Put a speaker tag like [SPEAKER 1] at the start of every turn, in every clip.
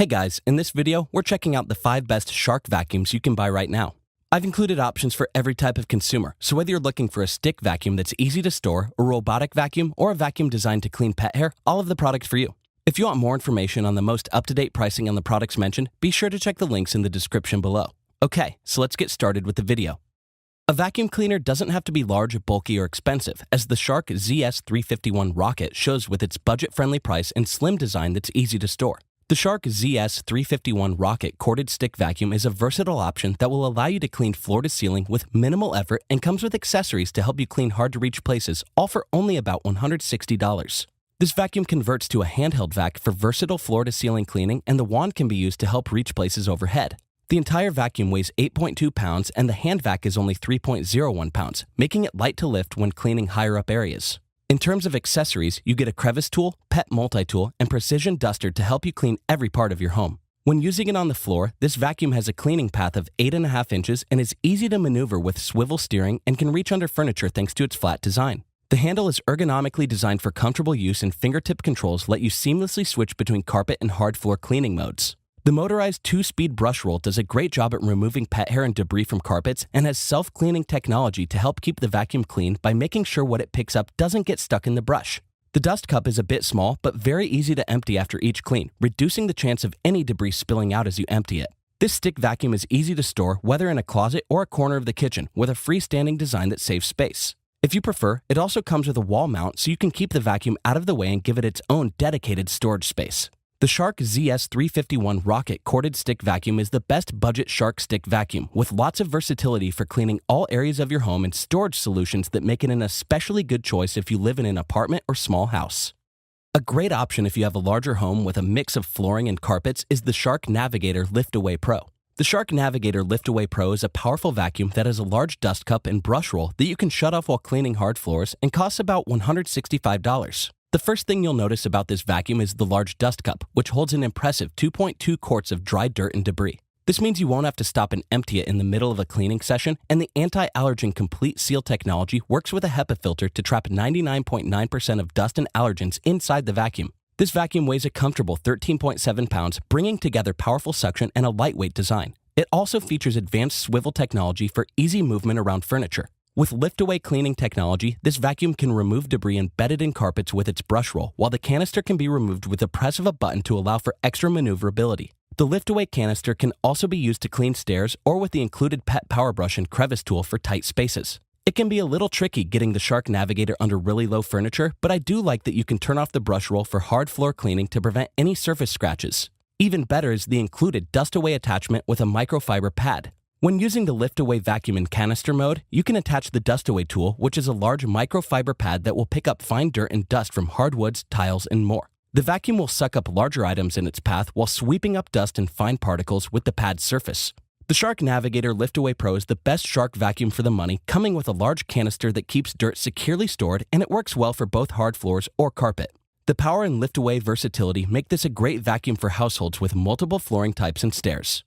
[SPEAKER 1] Hey guys, in this video, we're checking out the 5 best Shark vacuums you can buy right now. I've included options for every type of consumer, so whether you're looking for a stick vacuum that's easy to store, a robotic vacuum, or a vacuum designed to clean pet hair, all of the products for you. If you want more information on the most up-to-date pricing on the products mentioned, be sure to check the links in the description below. Okay, so let's get started with the video. A vacuum cleaner doesn't have to be large, bulky, or expensive, as the Shark ZS351 Rocket shows with its budget-friendly price and slim design that's easy to store. The Shark ZS351 Rocket corded stick vacuum is a versatile option that will allow you to clean floor to ceiling with minimal effort and comes with accessories to help you clean hard-to-reach places, all for only about $160. This vacuum converts to a handheld vac for versatile floor-to-ceiling cleaning, and the wand can be used to help reach places overhead. The entire vacuum weighs 8.2 pounds, and the hand vac is only 3.01 pounds, making it light to lift when cleaning higher-up areas. In terms of accessories, you get a crevice tool, pet multi-tool, and precision duster to help you clean every part of your home. When using it on the floor, this vacuum has a cleaning path of 8.5 inches and is easy to maneuver with swivel steering and can reach under furniture thanks to its flat design. The handle is ergonomically designed for comfortable use, and fingertip controls let you seamlessly switch between carpet and hard floor cleaning modes. The motorized 2-speed brush roll does a great job at removing pet hair and debris from carpets and has self-cleaning technology to help keep the vacuum clean by making sure what it picks up doesn't get stuck in the brush. The dust cup is a bit small, but very easy to empty after each clean, reducing the chance of any debris spilling out as you empty it. This stick vacuum is easy to store, whether in a closet or a corner of the kitchen, with a freestanding design that saves space. If you prefer, it also comes with a wall mount so you can keep the vacuum out of the way and give it its own dedicated storage space. The Shark ZS351 Rocket corded stick vacuum is the best budget Shark stick vacuum, with lots of versatility for cleaning all areas of your home and storage solutions that make it an especially good choice if you live in an apartment or small house. A great option if you have a larger home with a mix of flooring and carpets is the Shark Navigator Lift-Away Pro. The Shark Navigator Lift-Away Pro is a powerful vacuum that has a large dust cup and brush roll that you can shut off while cleaning hard floors and costs about $165. The first thing you'll notice about this vacuum is the large dust cup, which holds an impressive 2.2 quarts of dry dirt and debris. This means you won't have to stop and empty it in the middle of a cleaning session, and the anti-allergen complete seal technology works with a HEPA filter to trap 99.9% of dust and allergens inside the vacuum. This vacuum weighs a comfortable 13.7 pounds, bringing together powerful suction and a lightweight design. It also features advanced swivel technology for easy movement around furniture. With lift-away cleaning technology, this vacuum can remove debris embedded in carpets with its brush roll, while the canister can be removed with the press of a button to allow for extra maneuverability. The lift-away canister can also be used to clean stairs or with the included pet power brush and crevice tool for tight spaces. It can be a little tricky getting the Shark Navigator under really low furniture, but I do like that you can turn off the brush roll for hard floor cleaning to prevent any surface scratches. Even better is the included dust-away attachment with a microfiber pad. When using the lift-away vacuum in canister mode, you can attach the dust-away tool, which is a large microfiber pad that will pick up fine dirt and dust from hardwoods, tiles, and more. The vacuum will suck up larger items in its path while sweeping up dust and fine particles with the pad's surface. The Shark Navigator Lift-Away Pro is the best Shark vacuum for the money, coming with a large canister that keeps dirt securely stored, and it works well for both hard floors or carpet. The power and lift-away versatility make this a great vacuum for households with multiple flooring types and stairs.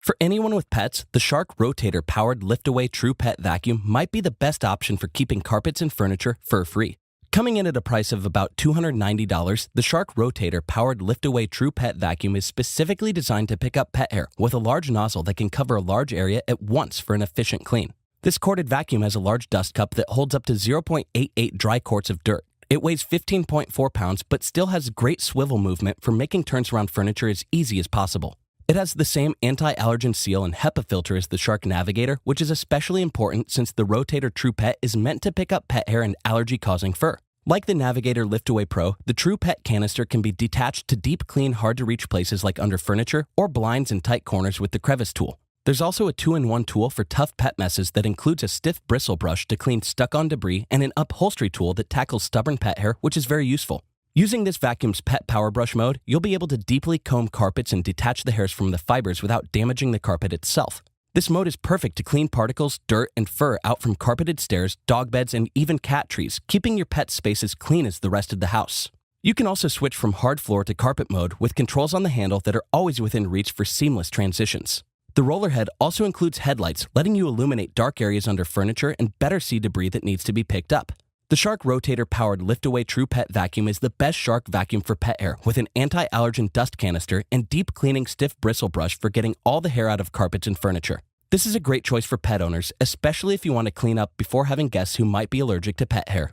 [SPEAKER 1] For anyone with pets, the Shark Rotator Powered Lift-Away TruePet vacuum might be the best option for keeping carpets and furniture fur-free. Coming in at a price of about $290, the Shark Rotator Powered Lift-Away TruePet vacuum is specifically designed to pick up pet hair with a large nozzle that can cover a large area at once for an efficient clean. This corded vacuum has a large dust cup that holds up to 0.88 dry quarts of dirt. It weighs 15.4 pounds but still has great swivel movement for making turns around furniture as easy as possible. It has the same anti-allergen seal and HEPA filter as the Shark Navigator, which is especially important since the Rotator TruePet is meant to pick up pet hair and allergy-causing fur. Like the Navigator Lift-Away Pro, the TruePet canister can be detached to deep clean hard-to-reach places like under furniture or blinds and tight corners with the crevice tool. There's also a 2-in-1 tool for tough pet messes that includes a stiff bristle brush to clean stuck-on debris and an upholstery tool that tackles stubborn pet hair, which is very useful. Using this vacuum's pet power brush mode, you'll be able to deeply comb carpets and detach the hairs from the fibers without damaging the carpet itself. This mode is perfect to clean particles, dirt, and fur out from carpeted stairs, dog beds, and even cat trees, keeping your pet's space as clean as the rest of the house. You can also switch from hard floor to carpet mode with controls on the handle that are always within reach for seamless transitions. The roller head also includes headlights, letting you illuminate dark areas under furniture and better see debris that needs to be picked up. The Shark Rotator Powered Lift-Away TruePet vacuum is the best Shark vacuum for pet hair with an anti-allergen dust canister and deep cleaning stiff bristle brush for getting all the hair out of carpets and furniture. This is a great choice for pet owners, especially if you want to clean up before having guests who might be allergic to pet hair.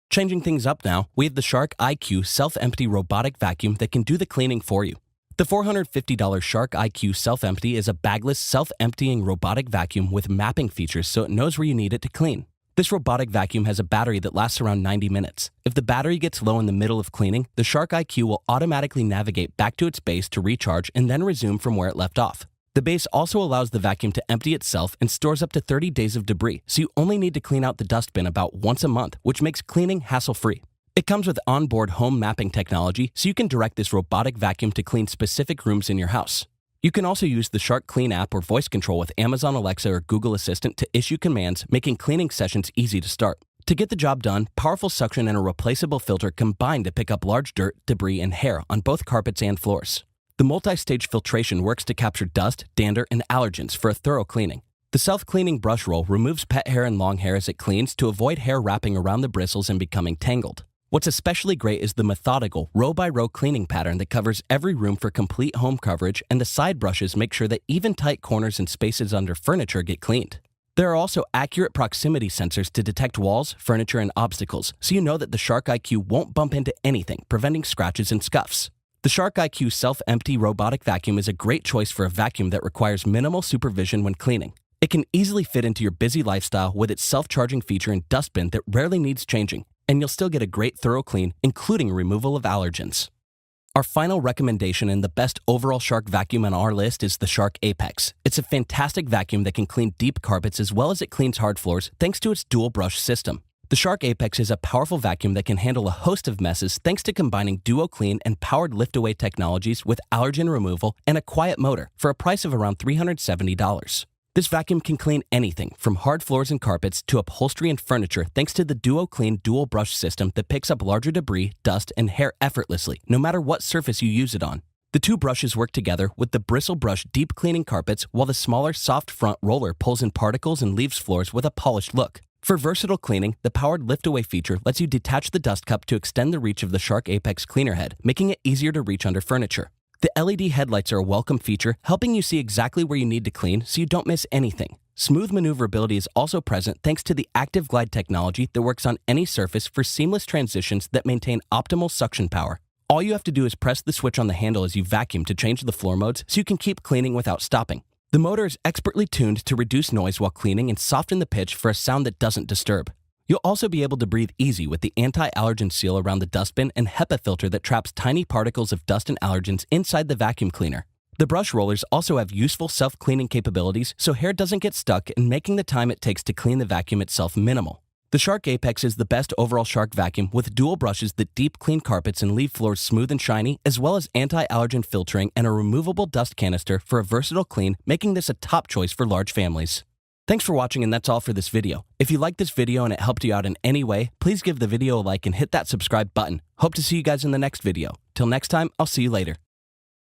[SPEAKER 1] Changing things up now, we have the Shark IQ Self-Empty Robotic Vacuum that can do the cleaning for you. The $450 Shark IQ Self-Empty is a bagless, self-emptying robotic vacuum with mapping features so it knows where you need it to clean. This robotic vacuum has a battery that lasts around 90 minutes. If the battery gets low in the middle of cleaning, the Shark IQ will automatically navigate back to its base to recharge and then resume from where it left off. The base also allows the vacuum to empty itself and stores up to 30 days of debris, so you only need to clean out the dustbin about once a month, which makes cleaning hassle-free. It comes with onboard home mapping technology, so you can direct this robotic vacuum to clean specific rooms in your house. You can also use the Shark Clean app or voice control with Amazon Alexa or Google Assistant to issue commands, making cleaning sessions easy to start. To get the job done, powerful suction and a replaceable filter combine to pick up large dirt, debris, and hair on both carpets and floors. The multi-stage filtration works to capture dust, dander, and allergens for a thorough cleaning. The self-cleaning brush roll removes pet hair and long hair as it cleans to avoid hair wrapping around the bristles and becoming tangled. What's especially great is the methodical, row-by-row cleaning pattern that covers every room for complete home coverage, and the side brushes make sure that even tight corners and spaces under furniture get cleaned. There are also accurate proximity sensors to detect walls, furniture, and obstacles, so you know that the Shark IQ won't bump into anything, preventing scratches and scuffs. The Shark IQ Self-Empty Robotic Vacuum is a great choice for a vacuum that requires minimal supervision when cleaning. It can easily fit into your busy lifestyle with its self-charging feature and dustbin that rarely needs changing, and you'll still get a great thorough clean, including removal of allergens. Our final recommendation and the best overall Shark vacuum on our list is the Shark Apex. It's a fantastic vacuum that can clean deep carpets as well as it cleans hard floors thanks to its dual brush system. The Shark Apex is a powerful vacuum that can handle a host of messes thanks to combining Duo Clean and powered lift-away technologies with allergen removal and a quiet motor for a price of around $370. This vacuum can clean anything from hard floors and carpets to upholstery and furniture thanks to the Duo Clean dual brush system that picks up larger debris, dust, and hair effortlessly, no matter what surface you use it on. The two brushes work together with the bristle brush deep cleaning carpets while the smaller soft front roller pulls in particles and leaves floors with a polished look. For versatile cleaning, the powered lift-away feature lets you detach the dust cup to extend the reach of the Shark Apex cleaner head, making it easier to reach under furniture. The LED headlights are a welcome feature, helping you see exactly where you need to clean so you don't miss anything. Smooth maneuverability is also present thanks to the Active Glide technology that works on any surface for seamless transitions that maintain optimal suction power. All you have to do is press the switch on the handle as you vacuum to change the floor modes so you can keep cleaning without stopping. The motor is expertly tuned to reduce noise while cleaning and soften the pitch for a sound that doesn't disturb. You'll also be able to breathe easy with the anti-allergen seal around the dustbin and HEPA filter that traps tiny particles of dust and allergens inside the vacuum cleaner. The brush rollers also have useful self-cleaning capabilities so hair doesn't get stuck and making the time it takes to clean the vacuum itself minimal. The Shark Apex is the best overall Shark vacuum with dual brushes that deep clean carpets and leave floors smooth and shiny, as well as anti-allergen filtering and a removable dust canister for a versatile clean, making this a top choice for large families. Thanks for watching, and that's all for this video. If you liked this video and it helped you out in any way, please give the video a like and hit that subscribe button. Hope to see you guys in the next video. Till next time, I'll see you later.